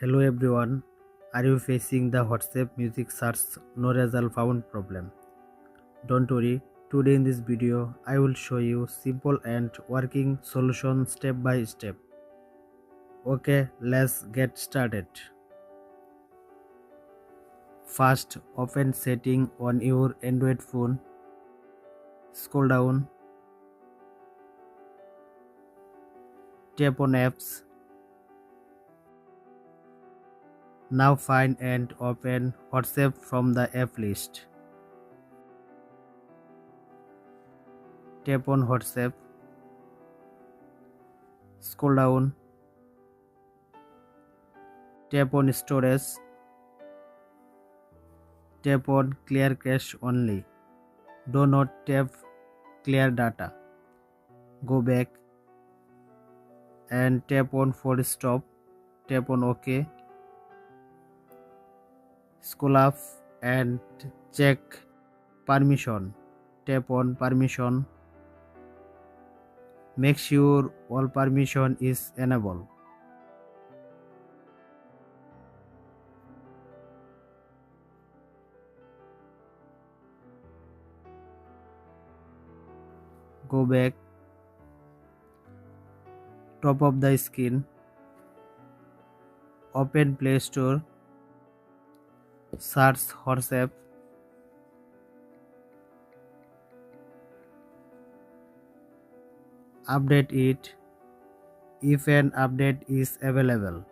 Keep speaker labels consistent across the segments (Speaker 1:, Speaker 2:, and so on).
Speaker 1: Hello everyone, are you facing the WhatsApp music search no result found problem? Don't worry, today in this video I will show you simple and working solution step by step. Okay, let's get started. First, open setting on your Android phone. Scroll down, tap on apps. Now find and open WhatsApp from the app list. Tap on WhatsApp. Scroll down. Tap on storage. Tap on clear cache only. Do not tap clear data. Go back and tap on forward stop. Tap on OK. Scroll up and check permission. Tap on permission. Make sure all permission is enabled. Go back. Top of the screen. Open Play Store. Search WhatsApp. Update it if an update is available.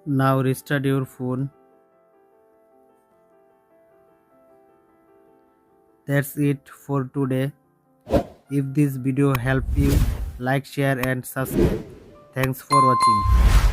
Speaker 1: Now restart your phone. That's it for today. If this video helped you, like, share and subscribe. Thanks for watching.